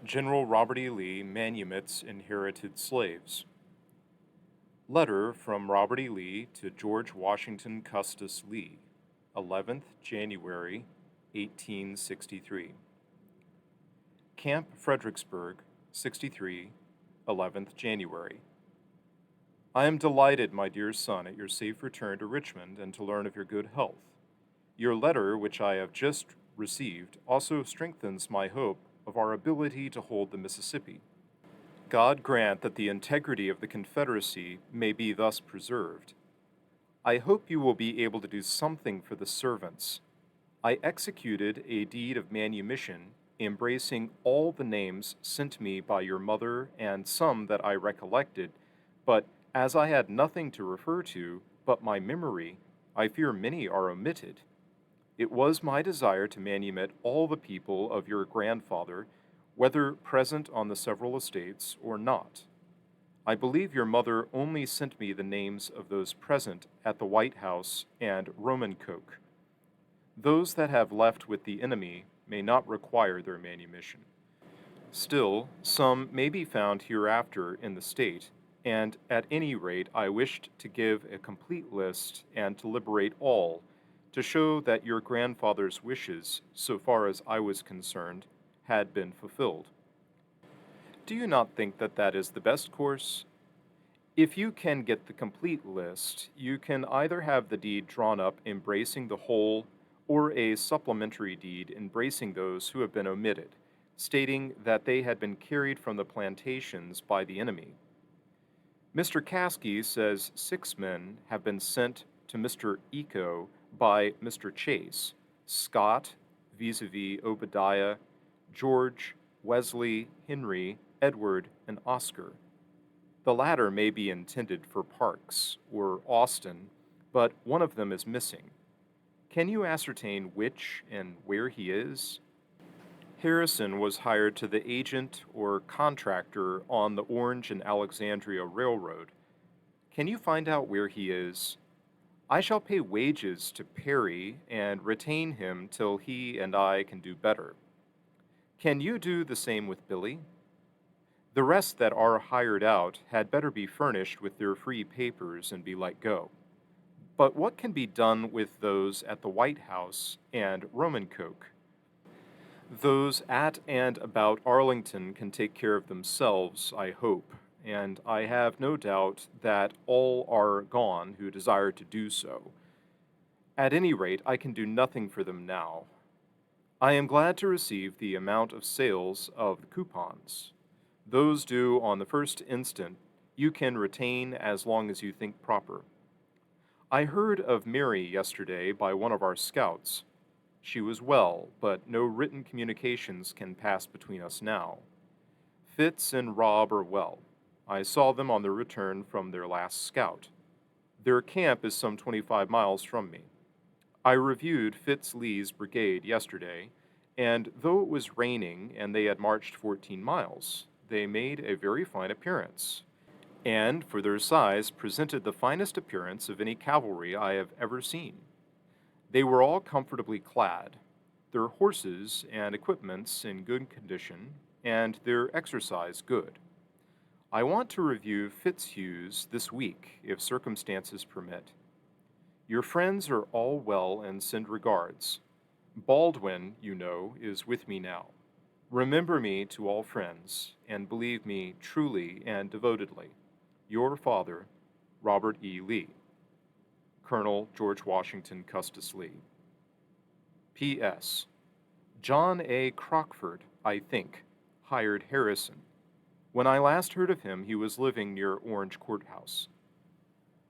General Robert E. Lee, Manumits, Inherited Slaves. Letter from Robert E. Lee to George Washington Custis Lee, 11th January, 1863. Camp Fredericksburg, 63, 11th January. I am delighted, my dear son, at your safe return to Richmond and to learn of your good health. Your letter, which I have just received, also strengthens my hope of our ability to hold the Mississippi. God grant that the integrity of the Confederacy may be thus preserved. I hope you will be able to do something for the servants. I executed a deed of manumission, embracing all the names sent me by your mother and some that I recollected, but as I had nothing to refer to but my memory, I fear many are omitted. It was my desire to manumit all the people of your grandfather, whether present on the several estates or not. I believe your mother only sent me the names of those present at the White House and Romancoke. Those that have left with the enemy may not require their manumission. Still, some may be found hereafter in the state, and at any rate I wished to give a complete list and to liberate all, to show that your grandfather's wishes, so far as I was concerned, had been fulfilled. Do you not think that that is the best course? If you can get the complete list, you can either have the deed drawn up embracing the whole, or a supplementary deed embracing those who have been omitted, stating that they had been carried from the plantations by the enemy. Mr. Caskey says 6 men have been sent to Mr. Eco by Mr. Chase, Scott, vis-a-vis Obadiah, George, Wesley, Henry, Edward, and Oscar. The latter may be intended for Parks or Austin, but one of them is missing. Can you ascertain which and where he is? Harrison was hired to the agent or contractor on the Orange and Alexandria Railroad. Can you find out where he is? I shall pay wages to Perry and retain him till he and I can do better. Can you do the same with Billy? The rest that are hired out had better be furnished with their free papers and be let go. But what can be done with those at the White House and Romancoke? Those at and about Arlington can take care of themselves, I hope, and I have no doubt that all are gone who desire to do so. At any rate, I can do nothing for them now. I am glad to receive the amount of sales of the coupons. Those due on the first instant you can retain as long as you think proper. I heard of Mary yesterday by one of our scouts. She was well, but no written communications can pass between us now. Fitz and Rob are well. I saw them on their return from their last scout. Their camp is some 25 miles from me. I reviewed Fitz Lee's brigade yesterday, and though it was raining and they had marched 14 miles, they made a very fine appearance, and for their size presented the finest appearance of any cavalry I have ever seen. They were all comfortably clad, their horses and equipments in good condition, and their exercise good. I want to review Fitzhugh's this week, if circumstances permit. Your friends are all well and send regards. Baldwin, you know, is with me now. Remember me to all friends, and believe me truly and devotedly, your father, Robert E. Lee. Colonel George Washington Custis Lee. P.S. John A. Crockford, I think, hired Harrison. When I last heard of him, he was living near Orange Courthouse.